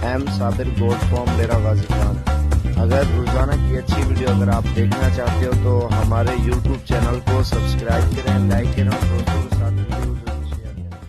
M Sabir goat farm डेरा गाजी खान। अगर रोजाना की अच्छी वीडियो अगर आप देखना चाहते हो तो हमारे YouTube चैनल को सब्सक्राइब करें, लाइक करें और दोस्तों के साथ वीडियो जरूर शेयर करें।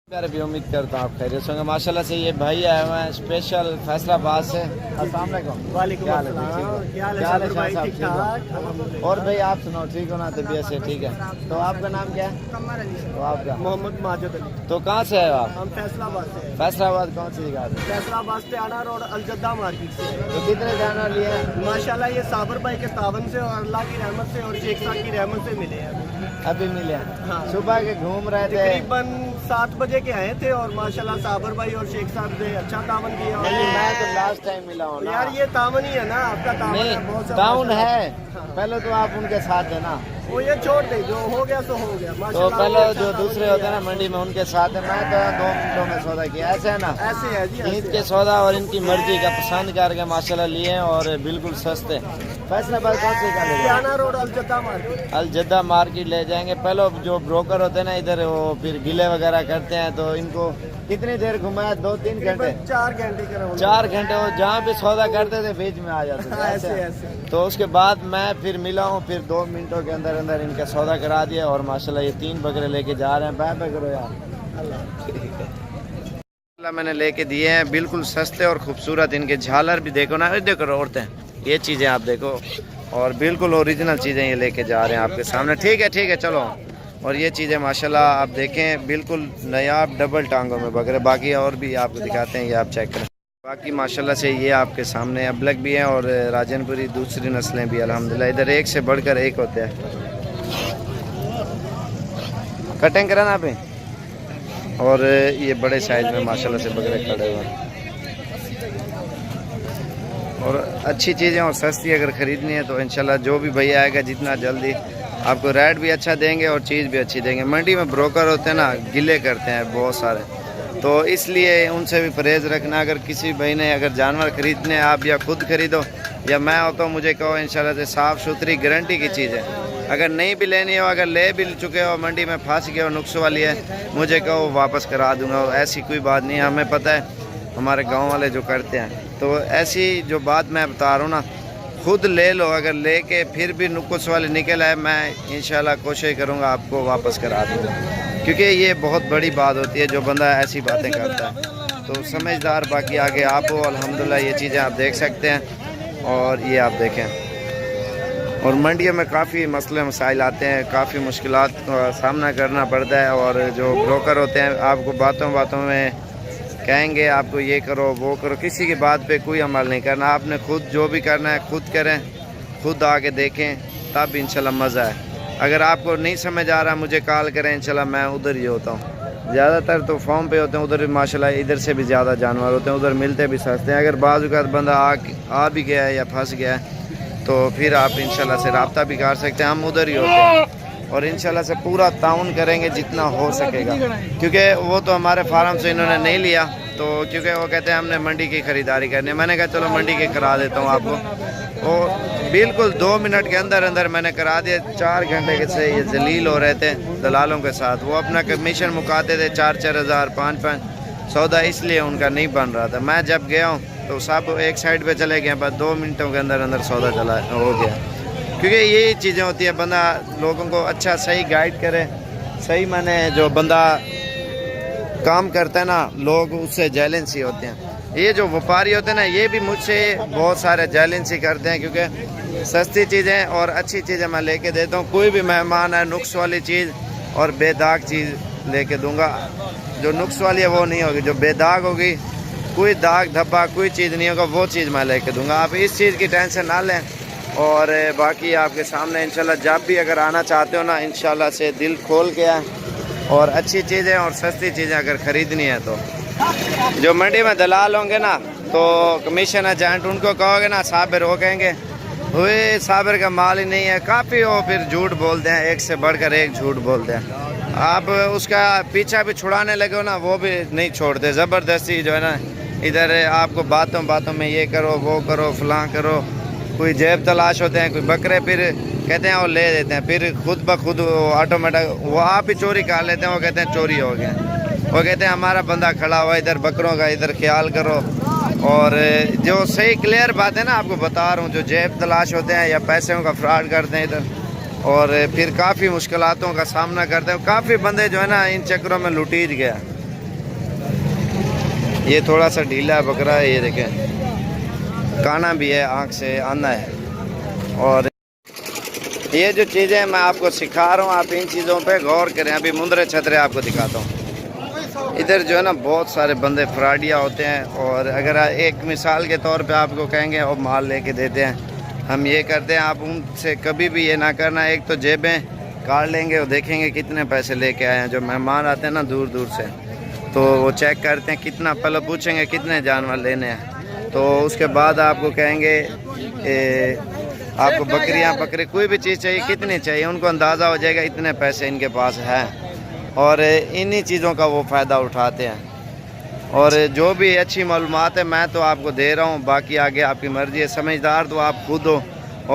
प्यारे भी उम्मीद करता हूँ आप खैरियत से होंगे। माशाल्लाह से ये भाई आए हुए हैं स्पेशल फैसलाबाद से। अस्सलाम वालेकुम। वालेकुम अस्सलाम। क्या हाल है भाई? ठीक ठाक। और भाई आप सुनाओ, ठीक हो ना? तबीयत से ठीक है? तो आपका नाम क्या है? कमर अली। तो आपका? मोहम्मद माजिद अली। तो कहाँ से है आप? हम फैसलाबाद से हैं। फैसलाबाद कौन सी जगह से? फैसलाबाद से आना रोड अलजद्दा मार्केट से। तो कितने जानवर लिए हैं? माशाल्लाह ये साबर भाई के तावन से और अल्लाह की रहमत से और शेख साहब की रहमत से मिले हैं। अभी मिले हैं? हाँ। सुबह के घूम रहे थे? तकरीबन 7 बजे के आए थे और माशाल्लाह साबर भाई और शेख साहब ने अच्छा तावन किया। नहीं, मैं तो लास्ट टाइम मिला हूँ ना यार ये तावन ही है ना आपका? तावन है बहुत नहीं, सा टाउन माशाल्लाह। है। पहले तो आप उनके साथ है ना, वो ये छोड़ दे, जो हो गया सो हो गया। तो माशाल्लाह पहले अच्छा जो तावन दूसरे किया। होते हैं ना मंडी में उनके साथ है। मैं तो 2 मिनटों में सौदा किया, ऐसे है ना? ऐसे है जी, ईद ऐसे के है। सौदा और इनकी मर्जी का पसंद करके माशाल्लाह लिए हैं और बिल्कुल सस्ते। फैसलाबाद कौन से का ले जाएंगे? आना रोड अलजद्दा मार्केट। अलजद्दा मार्केट ले जाएंगे। पहले जो ब्रोकर होते हैं ना इधर, वो फिर गिले वगैरह करते हैं, तो इनको कितनी देर घुमाया? 2-3 घंटे? 4 घंटे का राउंड। 4 घंटे वो जहाँ पे सौदा करते थे बीच में आ जाते थे ऐसे ऐसे। ऐसे। तो उसके बाद मैं फिर मिला हूँ, फिर 2 मिनटों के अंदर अंदर इनका सौदा करा दिया और माशाल्लाह ये 3 बकरे लेके जा रहे हैं। बाय बाय करो यार। ठीक है, मैंने लेके दिए हैं बिल्कुल सस्ते और खूबसूरत। इनके झालर भी देखो ना, देखो औरतें, ये चीज़ें आप देखो, और बिल्कुल ओरिजिनल चीज़ें ये लेके जा रहे हैं आपके सामने। ठीक है चलो। और ये चीज़ें माशाल्लाह आप देखें बिल्कुल नायाब डबल टांगों में बकरे। बाकी और भी आपको दिखाते हैं, ये आप चेक करें। बाकी माशाल्लाह से ये आपके सामने अबलग भी हैं और राजनपुरी दूसरी नस्लें भी अल्हम्दुलिल्लाह। इधर एक से बढ़कर एक होते हैं। कटिंग करा ना आप? और ये बड़े साइज में माशाल्लाह से बकरे खड़े हुए हैं। और अच्छी चीज़ें और सस्ती अगर ख़रीदनी है तो इंशाल्लाह जो भी भैया आएगा जितना जल्दी आपको रेट भी अच्छा देंगे और चीज़ भी अच्छी देंगे। मंडी में ब्रोकर होते हैं ना, गिले करते हैं बहुत सारे, तो इसलिए उनसे भी परहेज़ रखना। अगर किसी भाई ने अगर जानवर ख़रीदने, आप या खुद ख़रीदो या मैं होता हूँ, मुझे कहो इंशाल्लाह से साफ़ सुथरी गारंटी की चीज़ है। अगर नहीं भी लेनी हो, अगर ले भी चुके हो, मंडी में फंस गए हो, नुक्स वाली है, मुझे कहो वापस करा दूंगा। ऐसी कोई बात नहीं है, हमें पता है हमारे गांव वाले जो करते हैं। तो ऐसी जो बात मैं बता रहा हूँ ना, खुद ले लो। अगर लेके फिर भी नुक्स वाले निकल आए, मैं इंशाल्लाह कोशिश करूँगा आपको वापस करा दूँगा, क्योंकि ये बहुत बड़ी बात होती है जो बंदा ऐसी बातें करता है। तो समझदार बाकी आगे आप हो। अल्हम्दुलिल्लाह ये चीज़ें आप देख सकते हैं और ये आप देखें। और मंडियों में काफ़ी मसले मसाइल आते हैं, काफ़ी मुश्किलात का सामना करना पड़ता है। और जो ब्रोकर होते हैं आपको बातों बातों में कहेंगे आपको ये करो वो करो, किसी की बात पे कोई अमल नहीं करना। आपने खुद जो भी करना है खुद करें, खुद आके देखें, तब इंशाल्लाह मज़ा है। अगर आपको नहीं समझ आ रहा मुझे कॉल करें, इंशाल्लाह मैं उधर ही होता हूँ। ज़्यादातर तो फॉर्म पे होते हैं उधर भी माशाल्लाह, इधर से भी ज़्यादा जानवर होते हैं, उधर मिलते भी सस्ते हैं। अगर बाज़ औक़ात बंदा आ भी गया है या फंस गया है तो फिर आप इंशाल्लाह से रब्ता भी कर सकते हैं। हम उधर ही होते हैं और इंशाल्लाह से पूरा ताउन करेंगे जितना हो सकेगा, क्योंकि वो तो हमारे फार्म से इन्होंने नहीं लिया, तो क्योंकि वो कहते हैं हमने मंडी की ख़रीदारी करनी है। मैंने कहा चलो मंडी की करा देता हूँ आपको। वो बिल्कुल 2 मिनट के अंदर अंदर मैंने करा दिया। 4 घंटे के से ये जलील हो रहे थे दलालों के साथ। वो अपना कमीशन मुकाते थे 4-4 हज़ार 5-5 सौदा, इसलिए उनका नहीं बन रहा था। मैं जब गया हूँ तो सब एक साइड पे चले गए, बस 2 मिनटों के अंदर अंदर सौदा चला हो गया। क्योंकि यही चीज़ें होती है, बंदा लोगों को अच्छा सही गाइड करे, सही माने जो बंदा काम करता है ना, लोग उससे जेलेंसी होते हैं। ये जो व्यापारी होते हैं ना, ये भी मुझसे बहुत सारे जेलेंसी करते हैं, क्योंकि सस्ती चीज़ें और अच्छी चीज़ें मैं लेके देता हूँ। कोई भी मेहमान है नुक्स वाली चीज़ और बेदाग चीज़ लेके दूंगा। जो नुक्स वाली है वो नहीं होगी, जो बेदाग होगी, कोई दाग धब्बा कोई चीज़ नहीं होगा, वो चीज़ मैं लेके दूंगा। आप इस चीज़ की टेंशन ना लें। और बाकी आपके सामने इंशाल्लाह जब भी अगर आना चाहते हो ना, इंशाल्लाह से दिल खोल के आए। और अच्छी चीज़ें और सस्ती चीज़ें अगर ख़रीदनी है तो जो मंडी में दलाल होंगे ना, तो कमीशन एजेंट, उनको कहोगे ना साबिर, वो कहेंगे वो साबिर का माल ही नहीं है। काफ़ी वो फिर झूठ बोलते हैं, एक से बढ़कर एक झूठ बोलते हैं। आप उसका पीछा भी छुड़ाने लगे हो ना, वो भी नहीं छोड़ते। ज़बरदस्ती जो है ना, इधर आपको बातों बातों में ये करो वो करो फलां करो। कोई जेब तलाश होते हैं, कोई बकरे फिर कहते हैं वो ले देते हैं, फिर खुद ब खुद ऑटोमेटिक वो आप ही चोरी कर लेते हैं। वो कहते हैं चोरी हो गया। वो कहते हैं हमारा बंदा खड़ा हुआ इधर बकरों का, इधर ख्याल करो। اور جو صحیح کلیئر بات ہے نا آپ کو بتا رہا ہوں، جو جیب تلاش ہوتے ہیں یا پیسوں کا فراڈ کرتے ہیں ادھر، اور پھر کافی مشکلاتوں کا سامنا کرتے ہیں. کافی بندے جو ہے نا ان چکروں میں لوٹیج گیا. یہ تھوڑا سا ڈھیلا بکرا ہے، یہ دیکھیں کانا بھی ہے، آنکھ سے آنا ہے. اور یہ جو چیزیں میں آپ کو سکھا رہا ہوں، آپ ان چیزوں پہ غور کریں. ابھی مندرے چھترے آپ کو دکھاتا ہوں. ادھر جو ہے نا بہت سارے بندے فراڈیا ہوتے ہیں، اور اگر ایک مثال کے طور پہ آپ کو کہیں گے اور مال لے کے دیتے ہیں، ہم یہ کرتے ہیں، آپ ان سے کبھی بھی یہ نہ کرنا. ایک تو جیبیں کاٹ لیں گے اور دیکھیں گے کتنے پیسے لے کے آئے ہیں. جو مہمان آتے ہیں نا دور دور سے، تو وہ چیک کرتے ہیں کتنا، پہلے پوچھیں گے کتنے جانور لینے ہیں، تو اس کے بعد آپ کو کہیں گے آپ کو بکری کوئی بھی چیز چاہیے، کتنی چاہیے، ان کو اندازہ ہو جائے گا اتنے پیسے ان کے پاس ہیں، اور انہی چیزوں کا وہ فائدہ اٹھاتے ہیں. اور جو بھی اچھی معلومات ہے میں تو آپ کو دے رہا ہوں، باقی آگے آپ کی مرضی ہے. سمجھدار تو آپ خود ہو،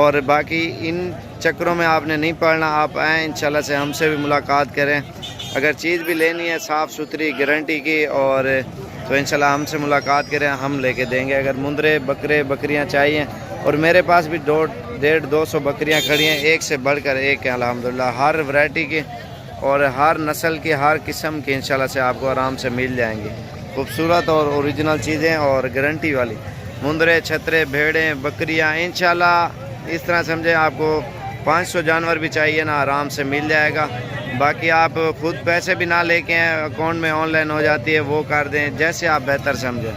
اور باقی ان چکروں میں آپ نے نہیں پڑنا. آپ آئیں انشاءاللہ سے ہم سے بھی ملاقات کریں. اگر چیز بھی لینی ہے صاف ستھری گارنٹی کی، اور تو انشاءاللہ ہم سے ملاقات کریں، ہم لے کے دیں گے. اگر مندرے بکریاں چاہیے، اور میرے پاس بھی 150-200 بکریاں کھڑی ہیں، ایک سے بڑھ کر ایک ہیں الحمدللہ، ہر ورائٹی کی اور ہر نسل کی، ہر قسم کی انشاءاللہ سے آپ کو آرام سے مل جائیں گی. خوبصورت اور اوریجنل چیزیں اور گارنٹی والی مندرے چھترے بھیڑیں بکریاں انشاءاللہ. اس طرح سمجھیں آپ کو 500 جانور بھی چاہیے نا، آرام سے مل جائے گا. باقی آپ خود پیسے بھی نہ لے کے ہیں، اکاؤنٹ میں آن لائن ہو جاتی ہے، وہ کر دیں جیسے آپ بہتر سمجھیں.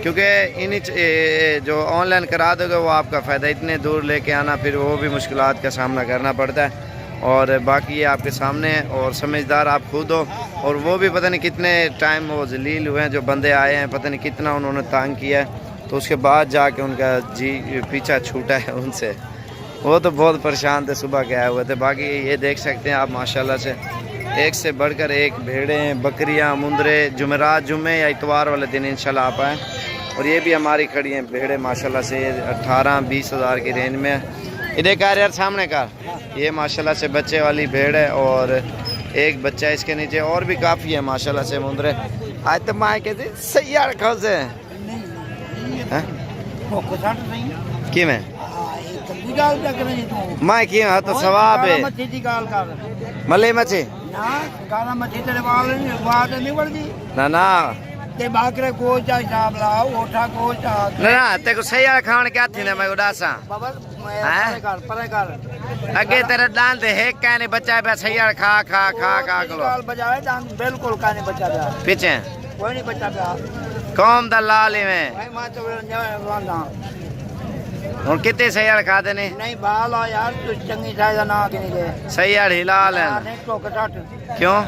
کیونکہ جو آن لائن کرا دو گے وہ آپ کا فائدہ، اتنے دور لے کے آنا پھر وہ بھی مشکلات کا سامنا کرنا پڑتا ہے. اور باقی یہ آپ کے سامنے ہے، اور سمجھدار آپ خود ہو. اور وہ بھی پتہ نہیں کتنے ٹائم وہ ذلیل ہوئے ہیں، جو بندے آئے ہیں پتہ نہیں کتنا انہوں نے تانگ کیا ہے، تو اس کے بعد جا کے ان کا پیچھا چھوٹا ہے ان سے. وہ تو بہت پریشان تھے، صبح کے آئے ہوئے تھے. باقی یہ دیکھ سکتے ہیں آپ ماشاءاللہ سے ایک سے بڑھ کر ایک بھیڑیں بکریاں مندرے. جمعرات جمعے یا اتوار والے دن انشاءاللہ آپ آئیں. اور یہ بھی ہماری کھڑی ہیں بھیڑیں ماشاءاللہ سے، 18-20 ہزار کی رینج میں. ادھر کار یار سامنے کار، یہ ماشاءاللہ سے بچے والی بھیڑ ہے، اور ایک بچہ اس کے نیچے. اور بھی کافی ہے ماشاءاللہ سے مندرے. آج تو ماں کہتے سیاڑ کھوزے کی میں ماں کی ہاں تو ثواب ہے. ملے مچھی نہ نا نا تے کو سیاڑ کھان کیا تھی نا میں اڈاسا اگے تیرے ڈان دے ایک کہنے بچہ پہ سیاڑ کھا کھا کھا کھا کلو بالکل کہنے بچہ پہ پیچھے کوئی نہیں بچہ پہ قوم دا لالی میں ہوں کتنے سیاڑ کھا دے نہیں بال آ یار تو چنگی شاید نہ کہ نہیں گئے سیاڑ ہلال ہیں کیوں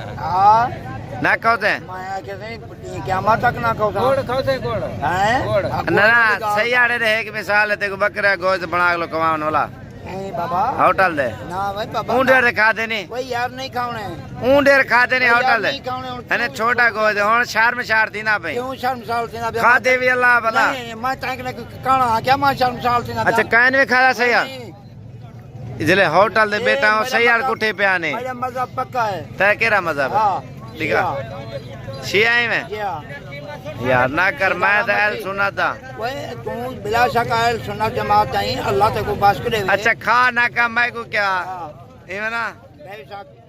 نہ کھوتے قیامت تک نہ نہ سیاڑے دے ایک مثال ہے تے بکرا گوشت بنا لو کماون والا ہوٹل دے اون ڈیر کھا دے نہیں کوئی یار نہیں کھاونے اون ڈیر کھا دے نہیں ہوٹل دے نے چھوٹا گوشت ہن شرم دینا پئی کیوں شرمسار دینا کھا دے بھی اللہ بلا نہیں میں تاں کہ کھانا کیا میں شرمسار دینا اچھا کائن میں کھایا سیاڑ جلے ہوٹل دے بیٹا ہوں سیاڑ کٹھے پہ آنے میرا مذہب پکا ہے تے کیرا مذہب ہے ٹھیک ہے شیعہ میں یار نہ کر میں تو اہل سنت دا تو بلا شک اہل سنت جماعت نہیں اللہ تے کو باس کرے اچھا کھا نہ کا میں کو کیا ایویں نا بے شک